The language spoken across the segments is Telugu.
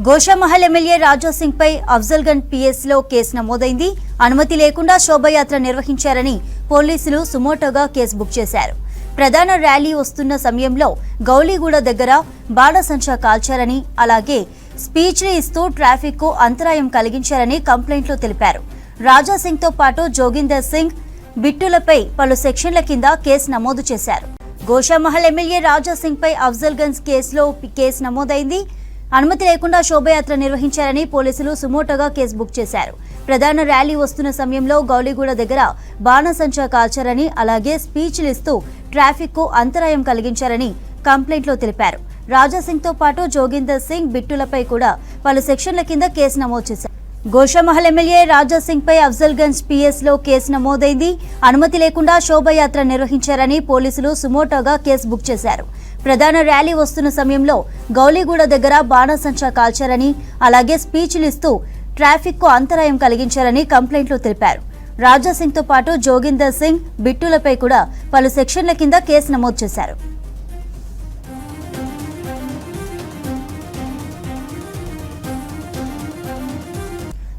గోషామహల్ ఎమ్మెల్యే రాజా సింగ్ పై అఫ్జల్గంజ్ పిఎస్ లో కేసు నమోదైంది. అనుమతి లేకుండా శోభయాత్ర నిర్వహించారని పోలీసులు సుమోటోగా కేసు బుక్ చేశారు. ప్రధాన ర్యాలీ వస్తున్న సమయంలో గౌలీగూడ దగ్గర బాణసంచా కాల్చారని, అలాగే స్పీచ్లు ఇస్తూ ట్రాఫిక్ కు అంతరాయం కలిగించారని కంప్లైంట్లో తెలిపారు. రాజా సింగ్ తో పాటు జోగిందర్ సింగ్, బిట్టులపై పలు సెక్షన్ల కింద కేసు నమోదు చేశారు. గోషామహల్ ఎమ్మెల్యే రాజా సింగ్ పై అఫ్జల్గంజ్ కేసులో కేసు నమోదైంది. అనుమతి లేకుండా శోభయాత్ర నిర్వహించారని పోలీసులు సుమోటోగా కేసు బుక్ చేశారు. ప్రధాన ర్యాలీ వస్తున్న సమయంలో గౌలీగూడ దగ్గర బాణసంచా కాల్చారని, అలాగే స్పీచ్లు ఇస్తూ ట్రాఫిక్ కు అంతరాయం కలిగించారని కంప్లైంట్లో తెలిపారు. రాజా సింగ్ తో పాటు జోగిందర్ సింగ్, బిట్టులపై కూడా పలు సెక్షన్ల కింద కేసు నమోదు చేశారు. గోషామహల్ ఎమ్మెల్యే రాజా సింగ్ పై అఫ్జల్గంజ్ పిఎస్ లో కేసు నమోదైంది. అనుమతి లేకుండా శోభయాత్ర నిర్వహించారని పోలీసులు సుమోటోగా కేసు బుక్ చేశారు. ప్రధాన ర్యాలీ వస్తున్న సమయంలో గౌలీగూడ దగ్గర బాణసంచా కాల్చారని, అలాగే స్పీచ్లు ఇస్తూ ట్రాఫిక్ కు అంతరాయం కలిగించారని కంప్లైంట్లో తెలిపారు. రాజా సింగ్ తో పాటు జోగిందర్ సింగ్, బిట్టులపై కూడా పలు సెక్షన్ల కింద కేసు నమోదు చేశారు.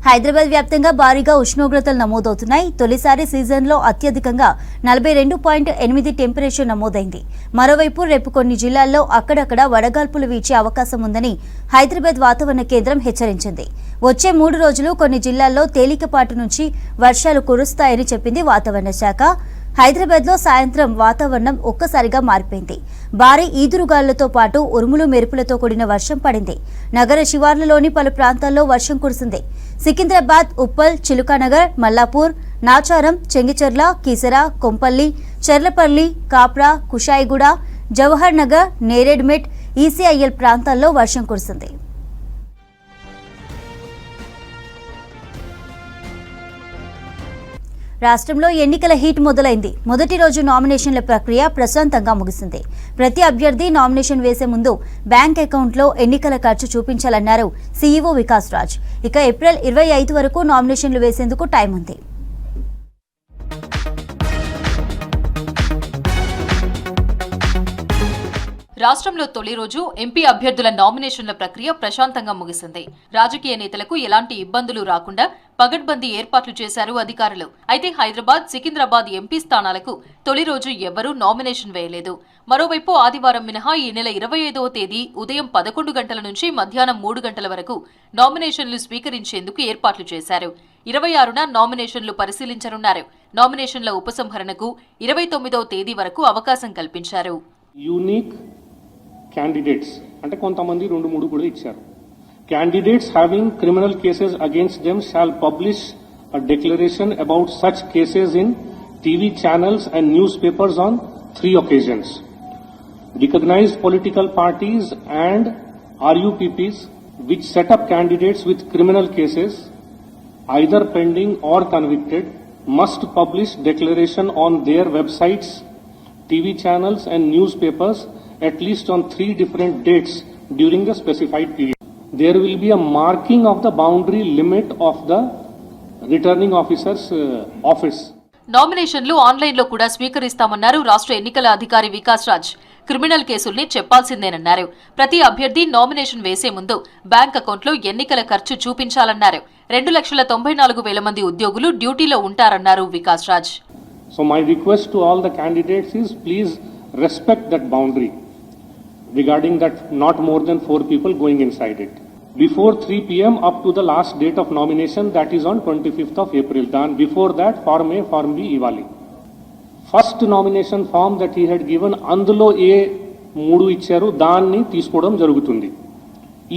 హైదరాబాద్ వ్యాప్తంగా భారీగా ఉష్ణోగ్రతలు నమోదవుతున్నాయి. తొలిసారి సీజన్లో అత్యధికంగా 42.8 టెంపరేచర్ నమోదైంది. మరోవైపు రేపు కొన్ని జిల్లాల్లో అక్కడక్కడ వడగాల్పులు వీచే అవకాశం ఉందని హైదరాబాద్ వాతావరణ కేంద్రం హెచ్చరించింది. వచ్చే 3 రోజులు కొన్ని జిల్లాల్లో తేలికపాటి నుంచి వర్షాలు కురుస్తాయని చెప్పింది వాతావరణ శాఖ. హైదరాబాద్ లో సాయంత్రం వాతావరణం ఒక్కసారిగా మారిపోయింది. భారీ ఈదురుగాలులతో పాటు ఉరుములు మెరుపులతో కూడిన వర్షం పడింది. నగర శివార్లలోని పలు ప్రాంతాల్లో వర్షం కురిసింది. సికింద్రాబాద్, ఉప్పల్, చిలుకానగర్, మల్లాపూర్, నాచారం, చెంగిచెర్ల, కీసర, కొంపల్లి, చెర్లపల్లి, కాప్రా, కుషాయిగూడ, జవహర్ నగర్, నేరేడ్మెట్, ఈసీఐఎల్ ప్రాంతాల్లో వర్షం కురిసింది. రాష్ట్రంలో ఎన్నికల హీట్ మొదలైంది. మొదటి రోజు నామినేషన్ల ప్రక్రియ ప్రశాంతంగా ముగిసింది. ప్రతి అభ్యర్థి నామినేషన్ వేసే ముందు బ్యాంక్ అకౌంట్లో ఎన్నికల ఖర్చు చూపించాలన్నారు సీఈఓ వికాస్ రాజ్. ఇక ఏప్రిల్ 25 వరకు నామినేషన్లు వేసేందుకు టైం ఉంది. రాష్ట్రంలో తొలి రోజు ఎంపీ అభ్యర్థుల నామినేషన్ల ప్రక్రియ ప్రశాంతంగా ముగిసింది. రాజకీయ నేతలకు ఎలాంటి ఇబ్బందులు రాకుండా పగడ్బందీ ఏర్పాట్లు చేశారు అధికారులు. అయితే హైదరాబాద్, సికింద్రాబాద్ ఎంపీ స్థానాలకు తొలి రోజు ఎవరూ నామినేషన్ వేయలేదు. మరోవైపు ఆదివారం మినహా ఈ నెల 25వ తేదీ ఉదయం 11 గంటల నుంచి మధ్యాహ్నం 3 గంటల వరకు నామినేషన్లు స్వీకరించేందుకు ఏర్పాట్లు చేశారు. 26న నామినేషన్లు పరిశీలించనున్నారు. నామినేషన్ల ఉపసంహరణకు 29వ తేదీ వరకు అవకాశం కల్పించారు. యూనిక్ క్యాండిడేట్స్ అంటే కొంతమంది 2-3 కూడా ఇచ్చారు. Candidates having criminal cases against them shall publish a declaration about such cases in TV channels and newspapers on 3 occasions. Recognized political parties and RUPPs which set up candidates with criminal cases, either pending or convicted, must publish declaration on their websites, TV channels and newspapers at least on 3 different dates during the specified period. There will be a marking of the boundary limit of the returning officer's office. నామినేషన్లు ఆన్లైన్లో కూడా స్వీకరిస్తామన్నారు రాష్ట్ర ఎన్నికల అధికారి వికాస్ రాజ్. క్రిమినల్ కేసుల్ని చెప్పాల్సిందేనన్నారు. ప్రతి అభ్యర్థి నామినేషన్ వేసే ముందు బ్యాంక్ అకౌంట్లో ఎన్నికల ఖర్చు చూపించాలన్నారు. 2,94,000 మంది ఉద్యోగులు డ్యూటీలో ఉంటారన్నారు Vikas Raj. So my request to all the candidates is please respect that boundary regarding that not more than 4 people going inside it. Before 3 p.m. up to the last date of nomination, that is on 25th of April. Then before that, Form A, Form B ఇవ్వాలి. First nomination form that he had given అందులో ఏ 3 ఇచ్చారు దాన్ని తీసుకోవడం జరుగుతుంది.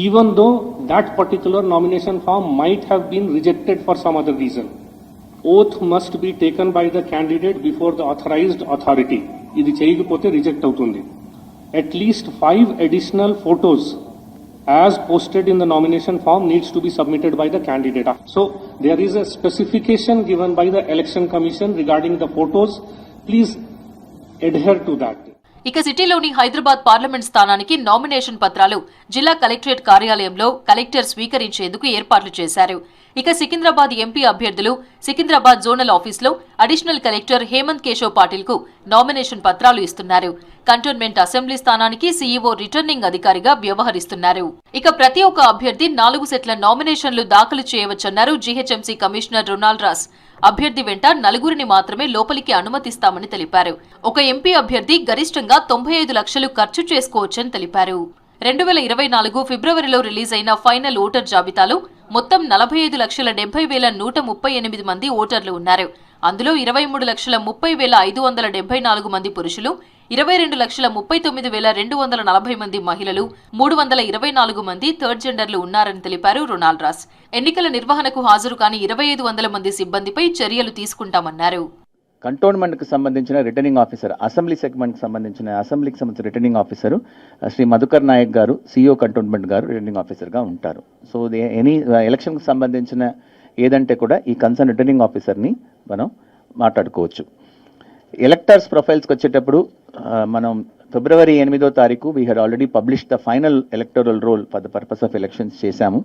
Even though that particular nomination form might have been rejected for some other reason. Oath must be taken by the candidate before the authorised authority. ఇది చేయకపోతే రిజెక్ట్ అవుతుంది. At least 5 additional photos as posted in the nomination form needs to be submitted by the candidate. So there is a specification given by the Election Commission regarding the photos. Please adhere to that. ఇక సిటీలోని హైదరాబాద్ పార్లమెంట్ స్థానానికి నామినేషన్ పత్రాలు జిల్లా కలెక్టరేట్ కార్యాలయంలో కలెక్టర్ స్వీకరించేందుకు ఏర్పాట్లు చేశారు. ఇక సికింద్రాబాద్ ఎంపీ అభ్యర్థులు సికింద్రాబాద్ జోనల్ ఆఫీసులో అడిషనల్ కలెక్టర్ హేమంత్ కేశవ్ పాటిల్ కు నామినేషన్ పత్రాలు ఇస్తున్నారు. కంటోన్మెంట్ అసెంబ్లీ స్థానానికి సీఈఓ రిటర్నింగ్ అధికారిగా వ్యవహరిస్తున్నారు. ఇక ప్రతి ఒక్క అభ్యర్థి 4 సెట్ల నామినేషన్లు దాఖలు చేయవచ్చన్నారు జీహెచ్ఎంసీ కమిషనర్ రొనాల్డ్ రాస్. అభ్యర్థి వెంట 4 మాత్రమే లోపలికి అనుమతిస్తామని తెలిపారు. ఒక ఎంపీ అభ్యర్థి గరిష్టంగా 95 లక్షలు ఖర్చు చేసుకోవచ్చని తెలిపారు. 2024 ఫిబ్రవరిలో రిలీజ్ అయిన ఫైనల్ ఓటర్ జాబితాలో మొత్తం 45,70,138 మంది ఓటర్లు ఉన్నారు. అందులో 23,30,574 మంది పురుషులు, 22,39,240 మంది మహిళలు, 324 మంది థర్డ్ జెండర్లు ఉన్నారని తెలిపారు రొనాల్డ్ రాస్. ఎన్నికల నిర్వహణకు హాజరు కాని 2,500 మంది సిబ్బందిపై చర్యలు తీసుకుంటామన్నారు. కంటోన్మెంట్కి సంబంధించిన రిటర్నింగ్ ఆఫీసర్, అసెంబ్లీకి సంబంధించిన రిటర్నింగ్ ఆఫీసరు శ్రీ మధుకర్ నాయక్ గారు, సిఇఓ కంటోన్మెంట్ గారు రిటర్నింగ్ ఆఫీసర్గా ఉంటారు. సో ఎనీ ఎలక్షన్కి సంబంధించిన ఏదంటే కూడా ఈ కన్సర్న్ రిటర్నింగ్ ఆఫీసర్ని మనం మాట్లాడుకోవచ్చు. ఎలక్టర్స్ ప్రొఫైల్స్కి వచ్చేటప్పుడు మనం ఫిబ్రవరి 8వ తారీఖు we had already publish the final electoral roll for the purpose of elections చేశాము.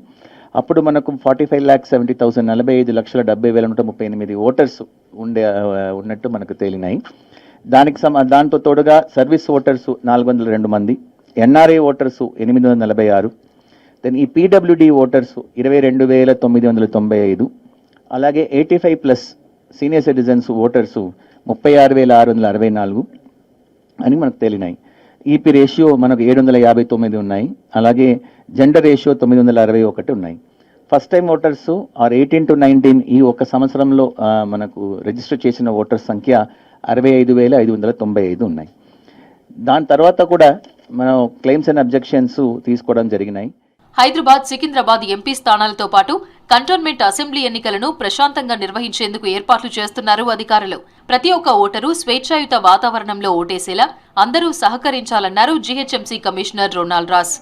అప్పుడు మనకు 45,70,000 45,70,138 ఓటర్స్ ఉన్నట్టు మనకు తేలినాయి. దాంతో తోడుగా సర్వీస్ ఓటర్స్ 402 మంది, ఎన్ఆర్ఐ ఓటర్స్ 846, దెన్ ఈ పీడబ్ల్యూడి ఓటర్స్ 22,995, అలాగే 85+ సీనియర్ సిటిజన్స్ ఓటర్స్ 36,664 అని మనకు తేలినాయి. ఈపీ రేషియో మనకు 759 ఉన్నాయి. అలాగే జెండర్ రేషియో 961 ఉన్నాయి. First time voters are 18 to 19 ఈ ఒక సంవత్సరంలో మనకు రిజిస్టర్ చేసిన ఓటర్స్ సంఖ్య 65,595 ఉన్నాయి. దాని తర్వాత కూడా మనం క్లెయిమ్స్ అండ్ అబ్జెక్షన్స్ తీసుకోవడం జరిగినాయి. హైదరాబాద్, సికింద్రాబాద్ ఎంపీ స్థానాలతో పాటు కంటోన్మెంట్ అసెంబ్లీ ఎన్నికలను ప్రశాంతంగా నిర్వహించేందుకు ఏర్పాట్లు చేస్తున్నారు అధికారులు. ప్రతి ఒక్క ఓటరు స్వేచ్ఛాయుత వాతావరణంలో ఓటేసేలా అందరూ సహకరించాలన్నారు జీహెచ్ఎంసీ కమిషనర్ రొనాల్డ్ రాస్.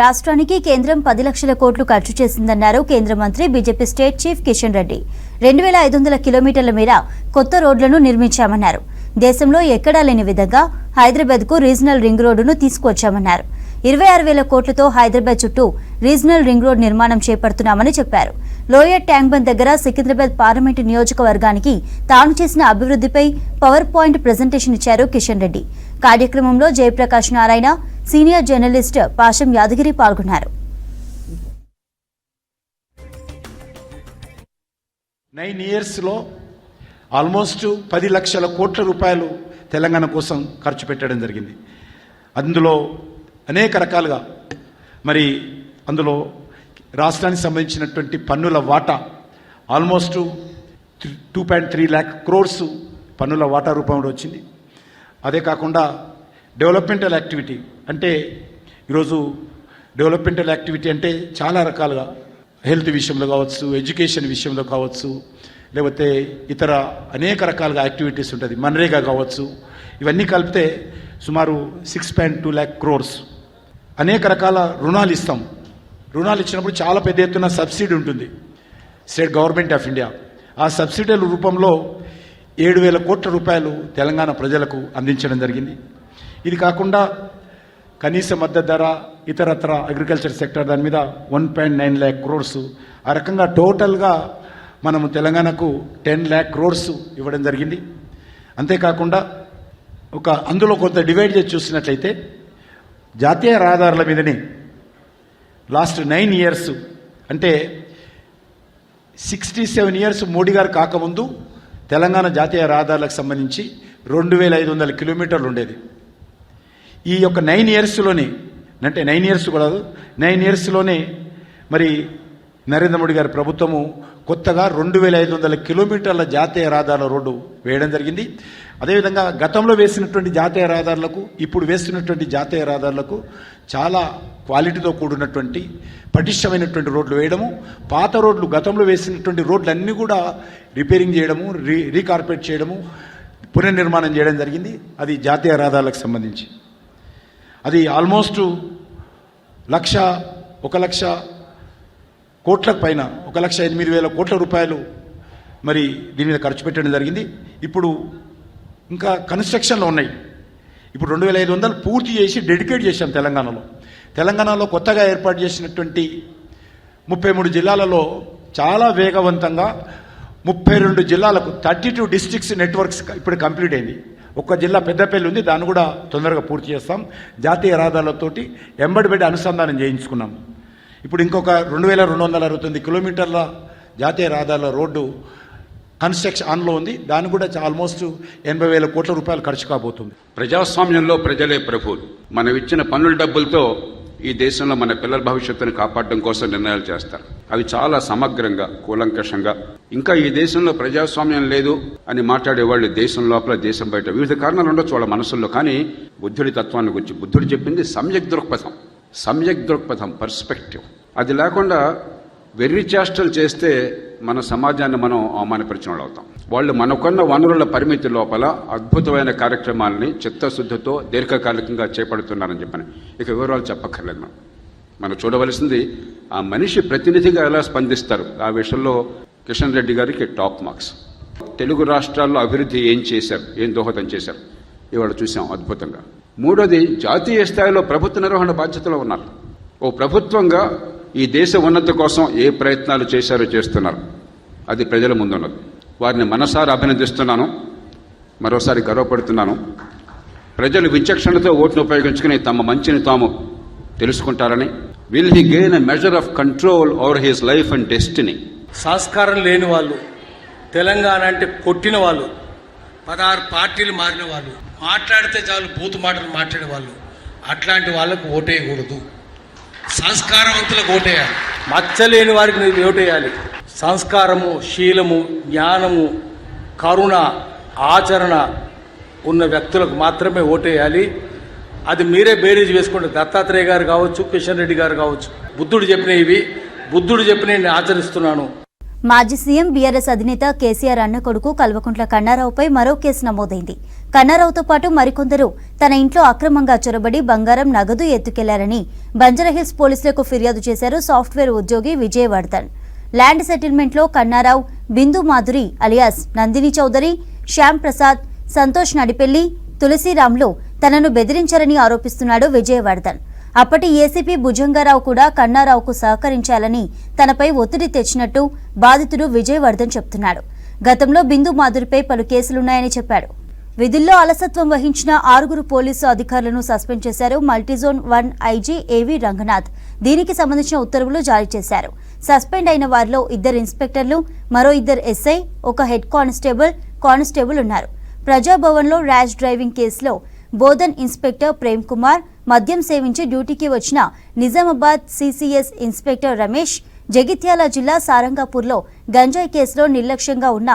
రాష్ట్రానికి కేంద్రం 10 లక్షల కోట్లు ఖర్చు చేసిందన్నారు కేంద్ర మంత్రి BJP state chief Kishan Reddy. 2,500 కిలోమీటర్ల మేర కొత్త రోడ్లను నిర్మించామన్నారు. దేశంలో ఎక్కడా లేని విధంగా హైదరాబాద్కు రీజనల్ రింగ్ రోడ్డును తీసుకొచ్చామన్నారు. 26,000 కోట్లతో హైదరాబాద్ చుట్టూ రీజనల్ రింగ్ రోడ్ నిర్మాణం చేపడుతున్నామని చెప్పారు. లోయర్ ట్యాంక్ బండ్ దగ్గర సికింద్రాబాద్ పార్లమెంటు నియోజకవర్గానికి తాను చేసిన అభివృద్ధిపై పవర్ పాయింట్ ప్రెజెంటేషన్ ఇచ్చారు కిషన్ రెడ్డి. కార్యక్రమంలో జయప్రకాష్ నారాయణ, సీనియర్ జర్నలిస్ట్ పాషం యాదగిరి పాల్గొన్నారు. 9 yearsలో ఆల్మోస్ట్ 10 లక్షల కోట్ల రూపాయలు తెలంగాణ కోసం ఖర్చు పెట్టడం జరిగింది. అందులో అనేక రకాలుగా మరి అందులో రాష్ట్రానికి సంబంధించినటువంటి పన్నుల వాటా ఆల్మోస్ట్ 2.3 lakh crores పన్నుల వాటా రూపంలో వచ్చింది. అదే కాకుండా డెవలప్మెంటల్ యాక్టివిటీ అంటే ఈరోజు డెవలప్మెంటల్ యాక్టివిటీ అంటే చాలా రకాలుగా హెల్త్ విషయంలో కావచ్చు, ఎడ్యుకేషన్ విషయంలో కావచ్చు, లేకపోతే ఇతర అనేక రకాలుగా యాక్టివిటీస్ ఉంటుంది, మన్రేగా కావచ్చు, ఇవన్నీ కలిపితే సుమారు 6.2 lakh crores. అనేక రకాల రుణాలు ఇస్తాం. రుణాలు ఇచ్చినప్పుడు చాలా పెద్ద ఎత్తున సబ్సిడీ ఉంటుంది స్టేట్ గవర్నమెంట్ ఆఫ్ ఇండియా. ఆ సబ్సిడీల రూపంలో 7,000 కోట్ల రూపాయలు తెలంగాణ ప్రజలకు అందించడం జరిగింది. ఇది కాకుండా కనీస మద్దతు ధర, ఇతరత్ర అగ్రికల్చర్ సెక్టర్ దాని మీద 1.9 lakh crores. ఆ రకంగా టోటల్గా మనము తెలంగాణకు 10 lakh crores ఇవ్వడం జరిగింది. అంతేకాకుండా అందులో కొంత డివైడ్ చేసి చూసినట్లయితే జాతీయ రహదారుల మీదనే లాస్ట్ 9 years అంటే 67 years మోడీ గారు కాకముందు తెలంగాణ జాతీయ రహదారులకు సంబంధించి 2,500 కిలోమీటర్లు ఉండేది. ఈ యొక్క 9 yearsలోనే, అంటే 9 years కూడా 9 yearsలోనే మరి నరేంద్ర మోడీ గారి ప్రభుత్వము కొత్తగా 2,500 కిలోమీటర్ల జాతీయ రహదారుల రోడ్డు వేయడం జరిగింది. అదేవిధంగా గతంలో వేసినటువంటి జాతీయ రహదారులకు ఇప్పుడు వేస్తున్నటువంటి జాతీయ రహదారులకు చాలా క్వాలిటీతో కూడినటువంటి పటిష్టమైనటువంటి రోడ్లు వేయడము, పాత రోడ్లు గతంలో వేసినటువంటి రోడ్లన్నీ కూడా రిపేరింగ్ చేయడము, రీకార్పెట్ చేయడము, పునర్నిర్మాణం చేయడం జరిగింది. అది జాతీయ రహదారులకు సంబంధించి అది ఆల్మోస్ట్ 1,00,000 కోట్లకు పైన 1,08,000 కోట్ల రూపాయలు మరి దీని మీద ఖర్చు పెట్టడం జరిగింది. ఇప్పుడు ఇంకా కన్స్ట్రక్షన్లో ఉన్నాయి. ఇప్పుడు 2500 పూర్తి చేసి డెడికేట్ చేశాం తెలంగాణలో కొత్తగా ఏర్పాటు చేసినటువంటి 33 జిల్లాలలో చాలా వేగవంతంగా 32 జిల్లాలకు 32 డిస్ట్రిక్ట్స్ నెట్వర్క్స్ ఇప్పుడు కంప్లీట్ అయింది. ఒక్క జిల్లా పెద్దపల్లి ఉంది, దాన్ని కూడా తొందరగా పూర్తి చేస్తాం. జాతీయ రహదారులతోటి ఎంబడి అనుసంధానం చేయించుకున్నాం. ఇప్పుడు ఇంకొక 2269 కిలోమీటర్ల జాతీయ రహదారుల రోడ్డు కన్స్ట్రక్షన్ ఆన్లో ఉంది. దాన్ని కూడా ఆల్మోస్ట్ 80,000 కోట్ల రూపాయలు ఖర్చు కాబోతుంది. ప్రజాస్వామ్యంలో ప్రజలే ప్రభువులు. మనం ఇచ్చిన పన్నుల డబ్బులతో ఈ దేశంలో మన పిల్లల భవిష్యత్తును కాపాడడం కోసం నిర్ణయాలు చేస్తారు. అవి చాలా సమగ్రంగా, కూలంకషంగా. ఇంకా ఈ దేశంలో ప్రజాస్వామ్యం లేదు అని మాట్లాడేవాళ్ళు దేశం లోపల, దేశం బయట వివిధ కారణాలు ఉండొచ్చు వాళ్ళ మనసుల్లో. కానీ బుద్ధుడి తత్వాన్ని గురించి బుద్ధుడు చెప్పింది సమ్యక్ దృక్పథం, పర్స్పెక్టివ్. అది లేకుండా వెర్రి చేష్టలు చేస్తే మన సమాజాన్ని మనం అవమానపరిచిన వాళ్ళు అవుతాం. వాళ్ళు మనకున్న వనరుల పరిమితి లోపల అద్భుతమైన కార్యక్రమాలని చిత్తశుద్ధితో దీర్ఘకాలికంగా చేపడుతున్నారని చెప్పని ఇక వివరాలు చెప్పక్కర్లేదు. మనం చూడవలసింది ఆ మనిషి ప్రతినిధిగా ఎలా స్పందిస్తారు. ఆ విషయంలో కిషన్ రెడ్డి గారికి టాప్ మార్క్స్. తెలుగు రాష్ట్రాల్లో అభివృద్ధి ఏం చేశారు, ఏం దోహదం చేశారు ఇవాళ చూసాం అద్భుతంగా. మూడోది, జాతీయ స్థాయిలో ప్రభుత్వ నిర్వహణ బాధ్యతలో ఉన్నారు. ఓ ప్రభుత్వంగా ఈ దేశ ఉన్నతి కోసం ఏ ప్రయత్నాలు చేస్తున్నారు అది ప్రజల ముందున్నది. వారిని మనసారా అభినందిస్తున్నాను, మరోసారి గర్వపడుతున్నాను. ప్రజలు విచక్షణతో ఓటును ఉపయోగించుకుని తమ మంచిని తాము తెలుసుకుంటారని. Will he gain a measure of control over his life and destiny. సంస్కారం లేని వాళ్ళు, తెలంగాణ అంటే కొట్టిన వాళ్ళు, 16 పార్టీలు మారిన వాళ్ళు, మాట్లాడితే చాలు బూతు మాటలు మాట్లాడే వాళ్ళు, అట్లాంటి వాళ్ళకు ఓటేయకూడదు. సంస్కారవంతులకు ఓటేయాలి. మచ్చలేని వారికి ఓటేయాలి. సంస్కారము, శీలము, జ్ఞానము, కరుణ, ఆచరణ ఉన్న వ్యక్తులకు మాత్రమే ఓటేయాలి. అది మీరే బేరీజ్ వేసుకోండి. దత్తాత్రేయ గారు కావచ్చు, కిషన్ రెడ్డి గారు కావచ్చు. బుద్ధుడు చెప్పినవి ఆచరిస్తున్నాను. మాజీ సీఎం బీఆర్ఎస్ అధినేత కేసీఆర్ అన్న కొడుకు కల్వకుంట్ల కన్నారావుపై మరో కేసు నమోదైంది. కన్నారావుతో పాటు మరికొందరు తన ఇంట్లో అక్రమంగా చొరబడి బంగారం, నగదు ఎత్తుకెళ్లారని బంజారాహిల్స్ పోలీసులకు ఫిర్యాదు చేశారు సాఫ్ట్వేర్ ఉద్యోగి విజయవర్ధన్. ల్యాండ్ సెటిల్మెంట్లో కన్నారావు, బిందు మాధురి అలియాస్ నందిని చౌదరి, శ్యామ్ ప్రసాద్, సంతోష్ నడిపెల్లి, తులసిరామ్లు తనను బెదిరించారని ఆరోపిస్తున్నాడు విజయవర్ధన్. అప్పటి ఏసీపీ భుజంగారావు కూడా కన్నారావుకు సహకరించాలని తనపై ఒత్తిడి తెచ్చినట్టు బాధితుడు విజయవర్ధన్ చెప్తున్నాడు. గతంలో బిందు మాధురిపై పలు కేసులున్నాయని చెప్పాడు. విధుల్లో అలసత్వం వహించిన 6 పోలీసు అధికారులను సస్పెండ్ చేశారు మల్టీజోన్ 1 ఐజీ ఏవీ రంగనాథ్. దీనికి సంబంధించిన ఉత్తర్వులు జారీ చేశారు. సస్పెండ్ అయిన వారిలో 2 ఇన్స్పెక్టర్లు, మరో 2 ఎస్ఐ, 1 హెడ్ కానిస్టేబుల్ ఉన్నారు. ప్రజాభవన్లో ర్యాష్ డ్రైవింగ్ కేసులో బోధన్ ఇన్స్పెక్టర్ ప్రేమ్ కుమార్, మద్యం సేవించి డ్యూటీకి వచ్చిన నిజామాబాద్ సీసీఎస్ ఇన్స్పెక్టర్ రమేష్, జగిత్యాల జిల్లా సారంగాపూర్లో గంజాయి కేసులో నిర్లక్ష్యంగా ఉన్న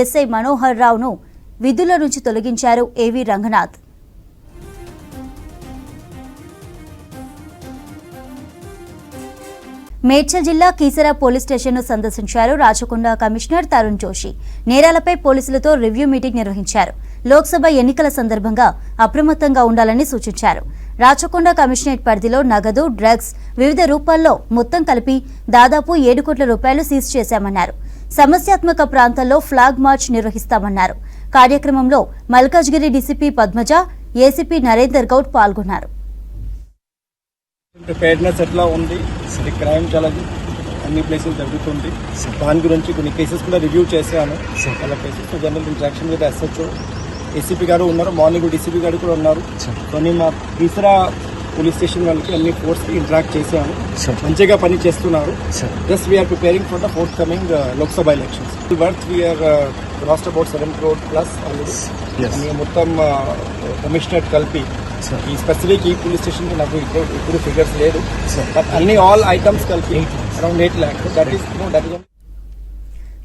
ఎస్ఐ మనోహర్ రావును విధుల నుంచి తొలగించారు ఏవీ రంగనాథ్. మేడ్చల్ జిల్లా కీసరా పోలీస్ స్టేషన్ను సందర్శించారు రాచకొండ కమిషనర్ తరుణ్ జోషి. నేరాలపై పోలీసులతో రివ్యూ మీటింగ్ నిర్వహించారు. లోక్సభ ఎన్నికల సందర్భంగా అప్రమత్తంగా ఉండాలని సూచించారు. రాచకొండ కమిషనరేట్ పరిధిలో నగదు, డ్రగ్స్ వివిధ రూపాల్లో మొత్తం కలిపి దాదాపు 7 కోట్ల రూపాయలు సీజ్ చేశామన్నారు. సమస్యాత్మక ప్రాంతాల్లో ఫ్లాగ్ మార్చ్ నిర్వహిస్తామన్నారు. కార్యక్రమంలో మల్కాజ్గిరి డీసీపీ పద్మజ, ఏసీపీ నరేందర్ గౌడ్ పాల్గొన్నారు. ప్రిపేర్నెస్ ఎట్లా ఉంది, క్రైమ్ చాలా అన్ని ప్లేసెస్ జరుగుతుంది. దాని గురించి కొన్ని కేసెస్ కూడా రివ్యూ చేశాను. చాలా cases general interaction with SHO, ACP గారు ఉన్నారు, మార్నింగ్ డీసీపీ గారు కూడా ఉన్నారు. కొన్ని మా తీసరా పోలీస్ స్టేషన్ వాళ్ళకి అన్ని ఫోర్స్ కి ఇంటరాక్ట్ చేశాను. మంచిగా పని చేస్తున్నారు. Just we're preparing for the forthcoming Lok Sabha elections. Worth we're last about 7 crore plus already. మొత్తం కమిషనరేట్ కలిపి ఈ స్పెసిఫిక్ ఈ పోలీస్ స్టేషన్ కి నాకు ఇప్పుడు ఫిగర్స్ లేదు. బట్ అన్ని ఆల్ ఐటమ్స్ కలిపి అరౌండ్ 8 lakhs. దట్ ఈస్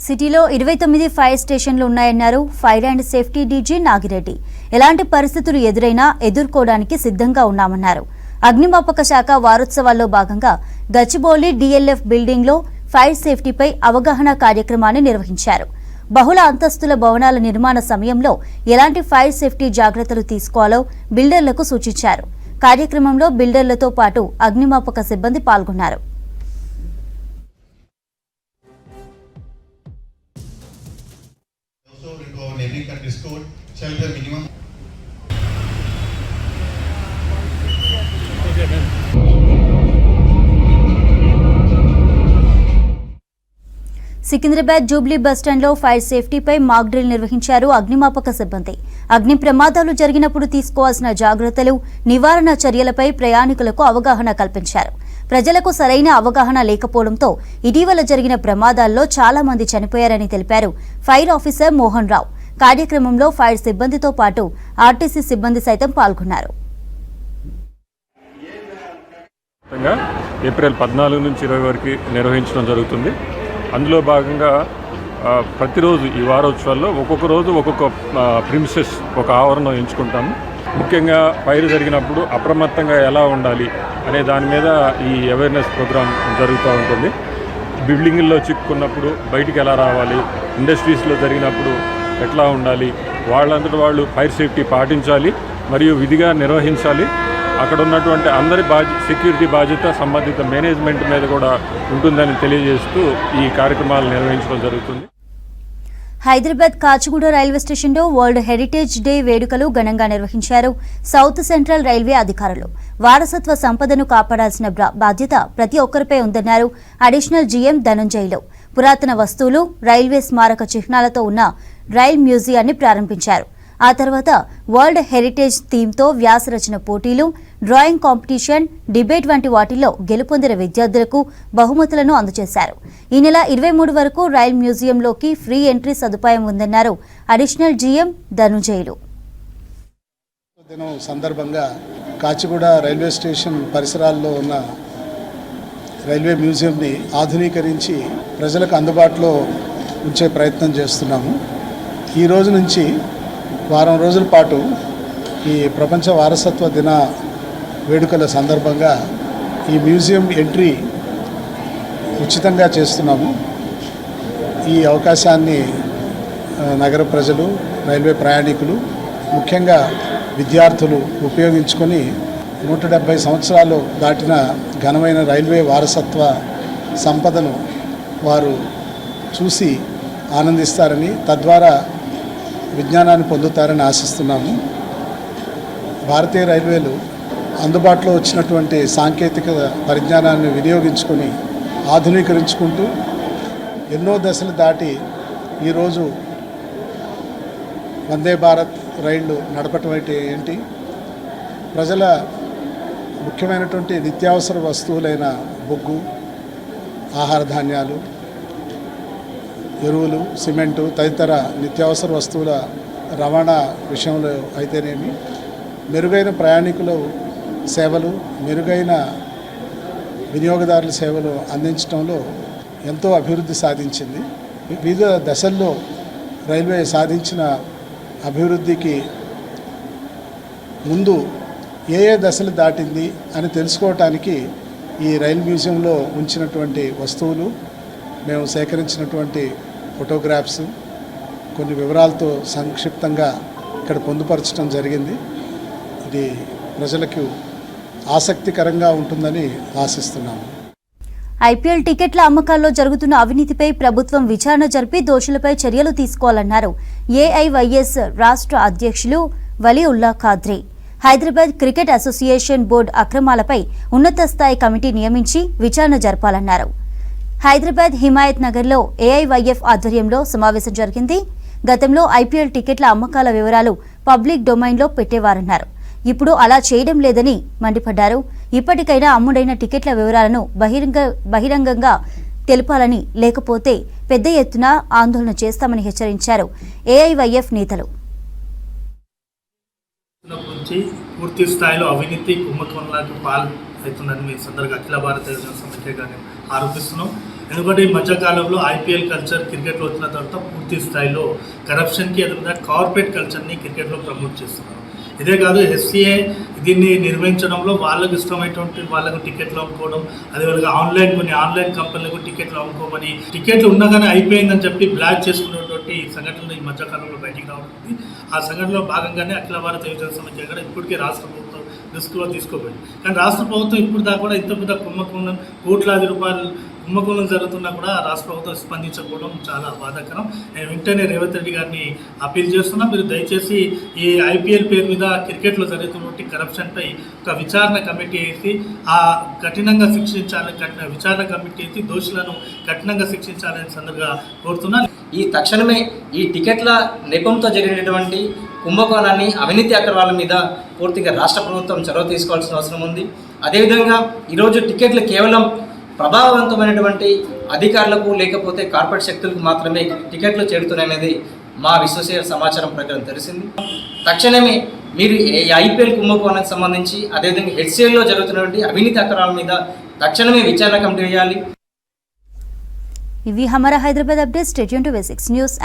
సిటీలో 29 ఫైర్ స్టేషన్లు ఉన్నాయన్నారు fire and safety DG Nagireddy. ఎలాంటి పరిస్థితులు ఎదురైనా ఎదుర్కోవడానికి సిద్ధంగా ఉన్నామన్నారు. అగ్నిమాపక శాఖ వారోత్సవాల్లో భాగంగా గచ్చిబౌలి డిఎల్ఎఫ్ బిల్డింగ్లో ఫైర్ సేఫ్టీపై అవగాహన కార్యక్రమాన్ని నిర్వహించారు. బహుళ అంతస్తుల భవనాల నిర్మాణ సమయంలో ఎలాంటి ఫైర్ సేఫ్టీ జాగ్రత్తలు తీసుకోవాలో బిల్డర్లకు సూచించారు. కార్యక్రమంలో బిల్డర్లతో పాటు అగ్నిమాపక సిబ్బంది పాల్గొన్నారు. Neighboring countries code shall be a minimum Secunderabad jubilee బస్టాండ్లో ఫైర్ సేఫ్టీపై మాక్ డ్రిల్ నిర్వహించారు అగ్నిమాపక సిబ్బంది. అగ్ని ప్రమాదాలు జరిగినప్పుడు తీసుకోవాల్సిన జాగ్రత్తలు, నివారణ చర్యలపై ప్రయాణికులకు అవగాహన కల్పించారు. ప్రజలకు సరైన అవగాహన లేకపోవడంతో ఇటీవల జరిగిన ప్రమాదాల్లో చాలా మంది చనిపోయారని తెలిపారు ఫైర్ ఆఫీసర్ మోహన్ రావు. కార్యక్రమంలో ఫైర్ సిబ్బందితో పాటు ఆర్టీసీ సిబ్బంది సైతం పాల్గొన్నారు. ఏప్రిల్ 14 నుంచి 20 వరకు నిర్వహించడం జరుగుతుంది. అందులో భాగంగా ప్రతిరోజు ఈ వారోత్సవాల్లో ఒక్కొక్క రోజు ఒక్కొక్క ప్రిమిసెస్ ఒక ఆవరణం ఎంచుకుంటాము. ముఖ్యంగా ఫైర్ జరిగినప్పుడు అప్రమత్తంగా ఎలా ఉండాలి అనే దాని మీద ఈ అవేర్నెస్ ప్రోగ్రామ్ జరుగుతూ ఉంటుంది. బిల్డింగుల్లో చిక్కుకున్నప్పుడు బయటికి ఎలా రావాలి, ఇండస్ట్రీస్లో జరిగినప్పుడు ఎట్లా ఉండాలి, వాళ్ళంతటి వాళ్ళు ఫైర్ సేఫ్టీ పాటించాలి మరియు విధిగా నిర్వహించాలి. అక్కడ ఉన్నటువంటి అందరి సెక్యూరిటీ బాధ్యత సంబంధిత మేనేజ్మెంట్ మీద కూడా ఉంటుందని తెలియజేస్తూ ఈ కార్యక్రమాలు నిర్వహించడం జరుగుతుంది. హైదరాబాద్ కాచిగూడ రైల్వే స్టేషన్లో వరల్డ్ హెరిటేజ్ డే వేడుకలు ఘనంగా నిర్వహించారు సౌత్ సెంట్రల్ రైల్వే అధికారులు. వారసత్వ సంపదను కాపాడాల్సిన బాధ్యత ప్రతి ఒక్కరిపై ఉందన్నారు అడిషనల్ జీఎం ధనంజయ్లు. పురాతన వస్తువులు, రైల్వే స్మారక చిహ్నాలతో ఉన్న రైల్ మ్యూజియాన్ని ప్రారంభించారు. ఆ తర్వాత వరల్డ్ హెరిటేజ్ థీమ్తో వ్యాసరచన పోటీలు, డ్రాయింగ్ కాంపిటీషన్, డిబేట్ వంటి వాటిల్లో గెలుపొందిన విద్యార్థులకు బహుమతులను అందజేశారు. ఈ నెల 23 వరకు రైల్ మ్యూజియంలోకి ఫ్రీ ఎంట్రీ సదుపాయం ఉందన్నారు అడిషనల్ జీఎం ధనుంజయులు. దినం సందర్భంగా కాచిగూడ రైల్వే స్టేషన్ పరిసరాల్లో ఉన్న రైల్వే మ్యూజియంని ఆధునీకరించి ప్రజలకు అందుబాటులో ఉంచే ప్రయత్నం చేస్తున్నాము. ఈ రోజు నుంచి వారం రోజుల పాటు ఈ ప్రపంచ వారసత్వ దిన వేడుకల సందర్భంగా ఈ మ్యూజియం ఎంట్రీ ఉచితంగా చేస్తున్నాము. ఈ అవకాశాన్ని నగర ప్రజలు, రైల్వే ప్రయాణికులు, ముఖ్యంగా విద్యార్థులు ఉపయోగించుకొని 170 సంవత్సరాలు దాటిన ఘనమైన రైల్వే వారసత్వ సంపదను వారు చూసి ఆనందిస్తారని, తద్వారా విజ్ఞానాన్ని పొందుతారని ఆశిస్తున్నాము. భారతీయ రైల్వేలు అందుబాటులో వచ్చినటువంటి సాంకేతిక పరిజ్ఞానాన్ని వినియోగించుకొని ఆధునీకరించుకుంటూ ఎన్నో దశలు దాటి ఈరోజు వందే భారత్ రైళ్లు నడపటం ఏంటి, ప్రజల ముఖ్యమైనటువంటి నిత్యావసర వస్తువులైన బొగ్గు, ఆహార ధాన్యాలు, ఎరువులు, సిమెంటు తదితర నిత్యావసర వస్తువుల రవాణా విషయంలో అయితేనేమి, మెరుగైన ప్రయాణికుల సేవలు, మెరుగైన వినియోగదారుల సేవలు అందించడంలో ఎంతో అభివృద్ధి సాధించింది. వివిధ దశల్లో రైల్వే సాధించిన అభివృద్ధికి ముందు ఏ దశలు దాటింది అని తెలుసుకోవటానికి ఈ రైల్ మ్యూజియంలో ఉంచినటువంటి వస్తువులు, మేము సేకరించినటువంటి ఫోటోగ్రాఫ్స్, కొన్ని వివరాలతో సంక్షిప్తంగా ఇక్కడ పొందుపరచడం జరిగింది. ఇది ప్రజలకు ఆసక్తికరంగా ఉంటుందని ఆశిస్తున్నాము. ఐపీఎల్ టికెట్ల అమ్మకాల్లో జరుగుతున్న అవినీతిపై ప్రభుత్వం విచారణ జరిపి దోషులపై చర్యలు తీసుకోవాలన్నారు ఏఐవైఎస్ రాష్ట్ర అధ్యక్షులు Waliullah Khadri. Hyderabad cricket association board అక్రమాలపై ఉన్నత స్థాయి కమిటీ నియమించి విచారణ జరపాలన్నారు. హైదరాబాద్ హిమాయత్ నగర్లో ఏఐవైఎఫ్ ఆధ్వర్యంలో సమావేశం జరిగింది. గతంలో ఐపీఎల్ టికెట్ల అమ్మకాల వివరాలు పబ్లిక్ డొమైన్లో పెట్టేవారన్నారు. ఇప్పుడు అలా చేయడం లేదని మండిపడ్డారు. ఇప్పటికైనా అమ్ముడైన టికెట్ల వివరాలను బహిరంగంగా తెలపాలని, లేకపోతే పెద్ద ఎత్తున ఆందోళన చేస్తామని హెచ్చరించారు ఏఐవైఎఫ్ నేతలు. పూర్తి స్థాయిలో అవినీతి కుంభకోణాలకు పాల్పడుతుందని మీ సందర్భంగా అఖిల భారత సమైక్యగానే ఆరోపిస్తున్నాం. ఎందుకంటే ఈ మధ్యకాలంలో ఐపీఎల్ కల్చర్ క్రికెట్లో వచ్చిన తర్వాత పూర్తి స్థాయిలో కరప్షన్కి ఎదురుగా కార్పొరేట్ కల్చర్ని క్రికెట్లో ప్రమోట్ చేస్తున్నారు. ఇదే కాదు, ఎస్సీఏ దీన్ని నిర్వహించడంలో వాళ్ళకు ఇష్టమైనటువంటి వాళ్ళకు టికెట్లు అమ్ముకోవడం, అదేవిధంగా కొన్ని ఆన్లైన్ కంపెనీలకు టికెట్లు అమ్ముకోమని, టికెట్లు ఉండగానే అయిపోయిందని చెప్పి బ్లాక్ చేసుకున్నటువంటి సంఘటనలు ఈ మధ్యకాలంలో బయటికి రావడం. ఆ సంఘటనలో భాగంగానే అఖిల భారత యువజన సమైక్య ఇప్పటికే రాష్ట్ర ప్రభుత్వం రిస్క్లో తీసుకోపోయింది. కానీ రాష్ట్ర ప్రభుత్వం ఇప్పుడు దాకా కూడా ఇంత పెద్ద కుంభకోణం కోట్లాది రూపాయలు కుంభకోణం జరుగుతున్నా కూడా రాష్ట్ర ప్రభుత్వం స్పందించకపోవడం చాలా బాధాకరం. నేను వెంటనే రేవంత్ రెడ్డి గారిని అప్పీల్ చేస్తున్నా, మీరు దయచేసి ఈ ఐపీఎల్ పేరు మీద క్రికెట్లో జరుగుతున్నటువంటి కరప్షన్పై ఒక విచారణ కమిటీ వేసి కఠినంగా శిక్షించాలి, విచారణ కమిటీ వేసి దోషులను కఠినంగా శిక్షించాలని సందర్భంగా కోరుతున్నా. ఈ తక్షణమే ఈ టికెట్ల నెపంతో జరిగినటువంటి కుంభకోణాన్ని, అవినీతి అక్రమాల మీద పూర్తిగా రాష్ట్ర ప్రభుత్వం చొరవ తీసుకోవాల్సిన అవసరం ఉంది. అదేవిధంగా ఈరోజు టికెట్లు కేవలం ప్రభావవంతమైనటువంటి అధికారులకు లేకపోతే కార్పొరేట్ శక్తులకు మాత్రమే టికెట్లు చేరుతున్నాయనేది మా విశ్వసనీయ సమాచారం ప్రకారం తెలిసింది. తక్షణమే మీరు ఈ ఐపీఎల్ కుంభకోణానికి సంబంధించి అదేవిధంగా హెచ్సిఎల్లో జరుగుతున్నటువంటి అవినీతి అక్రమాల మీద తక్షణమే విచారణ కమిటీ వేయాలి. ఇవి Hamara Hyderabad updates. Stay tuned to V6 news.